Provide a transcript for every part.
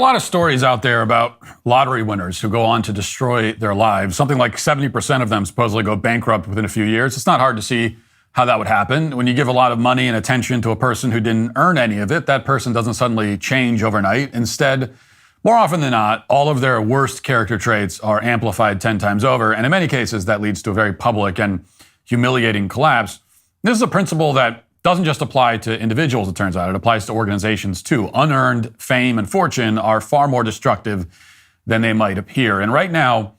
A lot of stories out there about lottery winners who go on to destroy their lives. Something like 70% of them supposedly go bankrupt within a few years. It's not hard to see how that would happen. When you give a lot of money and attention to a person who didn't earn any of it, that person doesn't suddenly change overnight. Instead, more often than not, all of their worst character traits are amplified 10 times over. And in many cases, that leads to a very public and humiliating collapse. This is a principle that doesn't just apply to individuals, it turns out. It applies to organizations too. Unearned fame and fortune are far more destructive than they might appear. And right now,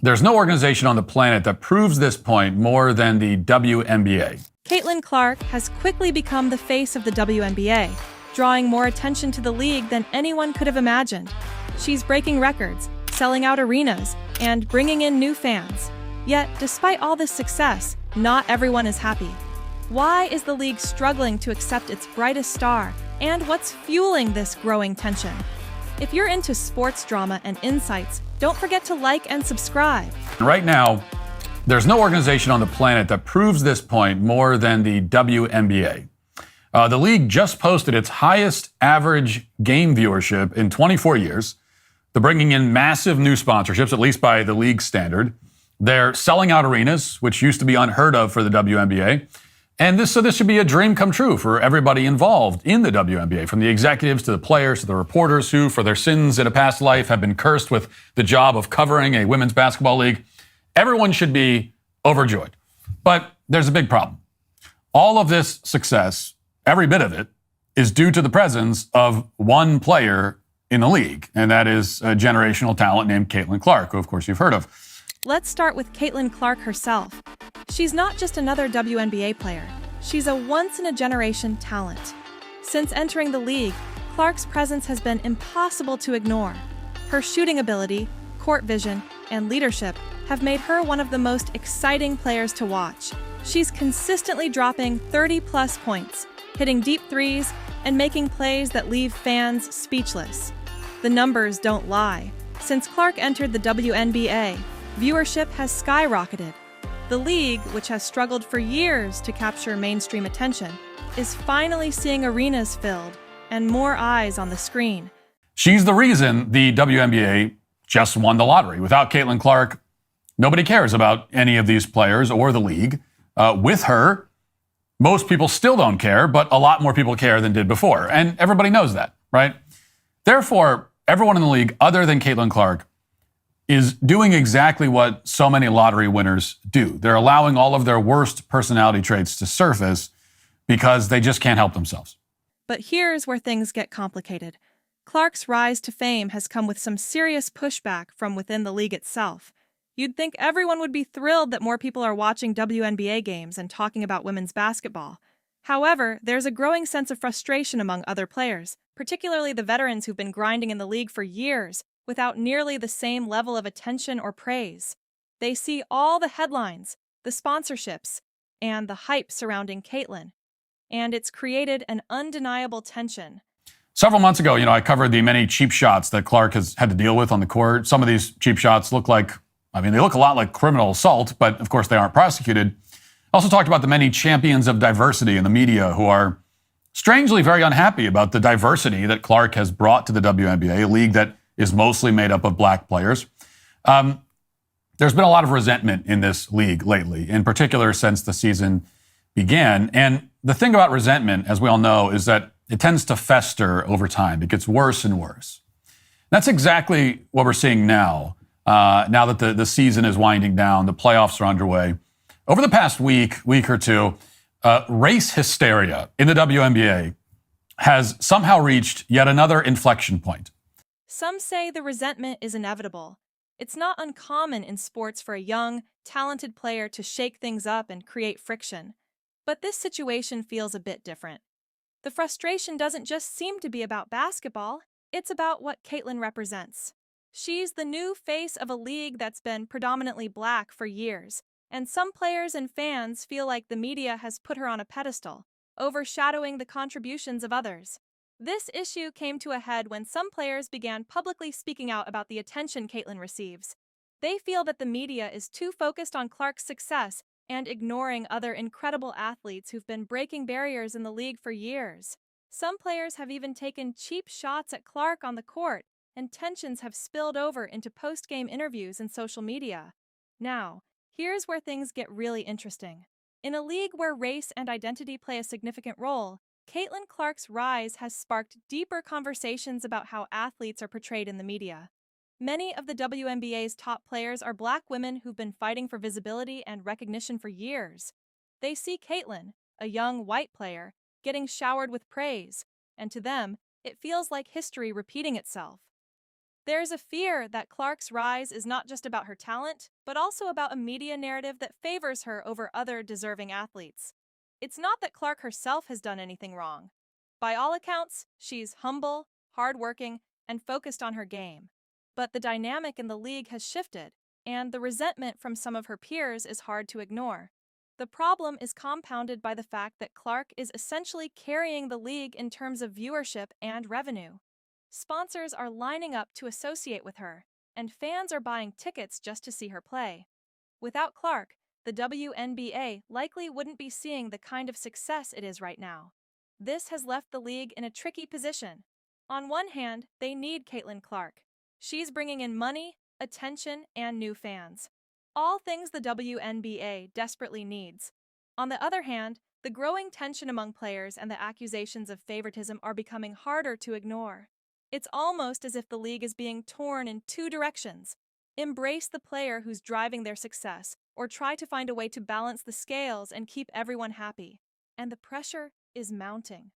there's no organization on the planet that proves this point more than the WNBA. Caitlin Clark has quickly become the face of the WNBA, drawing more attention to the league than anyone could have imagined. She's breaking records, selling out arenas, and bringing in new fans. Yet, despite all this success, not everyone is happy. Why is the league struggling to accept its brightest star, and what's fueling this growing tension? If you're into sports drama and insights, don't forget to like and subscribe. Right now, there's no organization on the planet that proves this point more than the WNBA. The league just posted its highest average game viewership in 24 years. They're bringing in massive new sponsorships, at least by the league standard. They're selling out arenas, which used to be unheard of for the WNBA. And this should be a dream come true for everybody involved in the WNBA, from the executives to the players to the reporters who, for their sins in a past life, have been cursed with the job of covering a women's basketball league. Everyone should be overjoyed. But there's a big problem. All of this success, every bit of it, is due to the presence of one player in the league, and that is a generational talent named Caitlin Clark, who, of course, you've heard of. Let's start with Caitlin Clark herself. She's not just another WNBA player. She's a once-in-a-generation talent. Since entering the league, Clark's presence has been impossible to ignore. Her shooting ability, court vision, and leadership have made her one of the most exciting players to watch. She's consistently dropping 30-plus points, hitting deep threes, and making plays that leave fans speechless. The numbers don't lie. Since Clark entered the WNBA, viewership has skyrocketed. The league, which has struggled for years to capture mainstream attention, is finally seeing arenas filled and more eyes on the screen. She's the reason the WNBA just won the lottery. Without Caitlin Clark, nobody cares about any of these players or the league. With her, most people still don't care, but a lot more people care than did before. And everybody knows that, right? Therefore, everyone in the league, other than Caitlin Clark, is doing exactly what so many lottery winners do. They're allowing all of their worst personality traits to surface because they just can't help themselves. But here's where things get complicated. Clark's rise to fame has come with some serious pushback from within the league itself. You'd think everyone would be thrilled that more people are watching WNBA games and talking about women's basketball. However, there's a growing sense of frustration among other players, particularly the veterans who've been grinding in the league for years, without nearly the same level of attention or praise. They see all the headlines, the sponsorships, and the hype surrounding Caitlin, and it's created an undeniable tension. Several months ago, I covered the many cheap shots that Clark has had to deal with on the court. Some of these cheap shots look they look a lot like criminal assault, but of course they aren't prosecuted. I also talked about the many champions of diversity in the media who are strangely very unhappy about the diversity that Clark has brought to the WNBA, a league that is mostly made up of black players. There's been a lot of resentment in this league lately, in particular since the season began. And the thing about resentment, as we all know, is that it tends to fester over time. It gets worse and worse. That's exactly what we're seeing now, now that the season is winding down, the playoffs are underway. Over the past week or two, race hysteria in the WNBA has somehow reached yet another inflection point. Some say the resentment is inevitable. It's not uncommon in sports for a young, talented player to shake things up and create friction. But this situation feels a bit different. The frustration doesn't just seem to be about basketball, it's about what Caitlin represents. She's the new face of a league that's been predominantly black for years, and some players and fans feel like the media has put her on a pedestal, overshadowing the contributions of others. This issue came to a head when some players began publicly speaking out about the attention Caitlin receives. They feel that the media is too focused on Clark's success and ignoring other incredible athletes who've been breaking barriers in the league for years. Some players have even taken cheap shots at Clark on the court, and tensions have spilled over into post-game interviews and social media. Now, here's where things get really interesting. In a league where race and identity play a significant role, Caitlin Clark's rise has sparked deeper conversations about how athletes are portrayed in the media. Many of the WNBA's top players are Black women who've been fighting for visibility and recognition for years. They see Caitlin, a young white player, getting showered with praise, and to them, it feels like history repeating itself. There's a fear that Clark's rise is not just about her talent, but also about a media narrative that favors her over other deserving athletes. It's not that Clark herself has done anything wrong. By all accounts, she's humble, hardworking, and focused on her game. But the dynamic in the league has shifted, and the resentment from some of her peers is hard to ignore. The problem is compounded by the fact that Clark is essentially carrying the league in terms of viewership and revenue. Sponsors are lining up to associate with her, and fans are buying tickets just to see her play. Without Clark, the WNBA likely wouldn't be seeing the kind of success it is right now. This has left the league in a tricky position. On one hand, they need Caitlin Clark. She's bringing in money, attention, and new fans. All things the WNBA desperately needs. On the other hand, the growing tension among players and the accusations of favoritism are becoming harder to ignore. It's almost as if the league is being torn in two directions. Embrace the player who's driving their success, or try to find a way to balance the scales and keep everyone happy. And the pressure is mounting.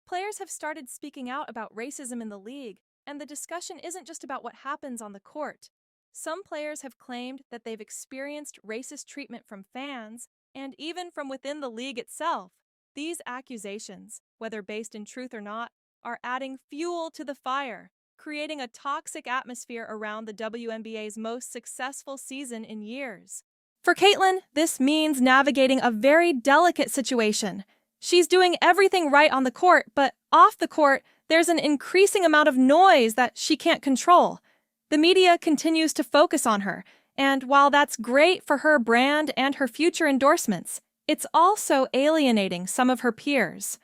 Players have started speaking out about racism in the league, and the discussion isn't just about what happens on the court. Some players have claimed that they've experienced racist treatment from fans, and even from within the league itself. These accusations, whether based in truth or not, are adding fuel to the fire, creating a toxic atmosphere around the WNBA's most successful season in years. For Caitlin, this means navigating a very delicate situation. She's doing everything right on the court, but off the court, there's an increasing amount of noise that she can't control. The media continues to focus on her, and while that's great for her brand and her future endorsements, it's also alienating some of her peers.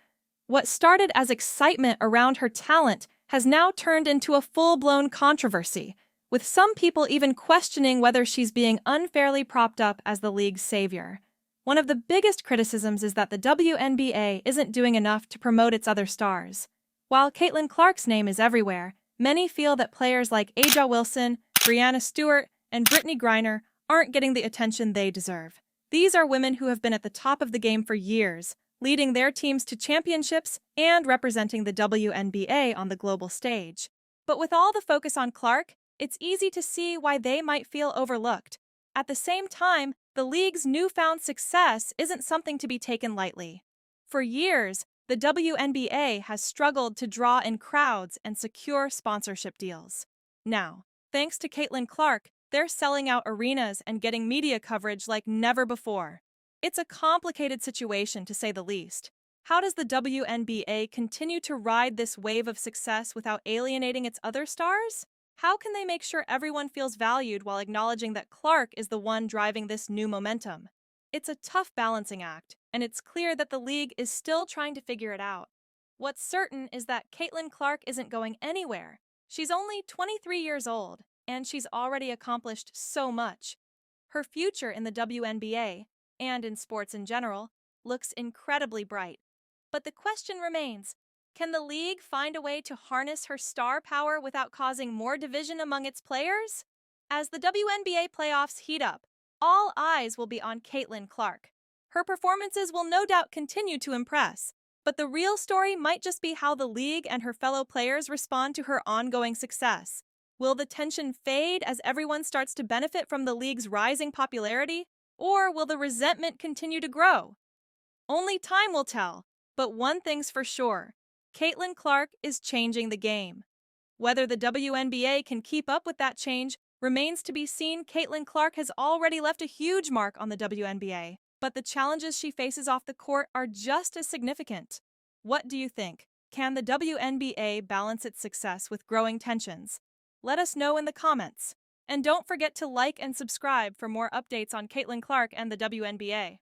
What started as excitement around her talent has now turned into a full-blown controversy, with some people even questioning whether she's being unfairly propped up as the league's savior. One of the biggest criticisms is that the WNBA isn't doing enough to promote its other stars. While Caitlin Clark's name is everywhere, many feel that players like A'ja Wilson, Breanna Stewart, and Brittney Griner aren't getting the attention they deserve. These are women who have been at the top of the game for years, leading their teams to championships and representing the WNBA on the global stage. But with all the focus on Clark, it's easy to see why they might feel overlooked. At the same time, the league's newfound success isn't something to be taken lightly. For years, the WNBA has struggled to draw in crowds and secure sponsorship deals. Now, thanks to Caitlin Clark, they're selling out arenas and getting media coverage like never before. It's a complicated situation, to say the least. How does the WNBA continue to ride this wave of success without alienating its other stars? How can they make sure everyone feels valued while acknowledging that Clark is the one driving this new momentum? It's a tough balancing act, and it's clear that the league is still trying to figure it out. What's certain is that Caitlin Clark isn't going anywhere. She's only 23 years old, and she's already accomplished so much. Her future in the WNBA, and in sports in general, looks incredibly bright. But the question remains, can the league find a way to harness her star power without causing more division among its players? As the WNBA playoffs heat up, all eyes will be on Caitlin Clark. Her performances will no doubt continue to impress, but the real story might just be how the league and her fellow players respond to her ongoing success. Will the tension fade as everyone starts to benefit from the league's rising popularity, or will the resentment continue to grow? Only time will tell, but one thing's for sure. Caitlin Clark is changing the game. Whether the WNBA can keep up with that change remains to be seen. Caitlin Clark has already left a huge mark on the WNBA, but the challenges she faces off the court are just as significant. What do you think? Can the WNBA balance its success with growing tensions? Let us know in the comments. And don't forget to like and subscribe for more updates on Caitlin Clark and the WNBA.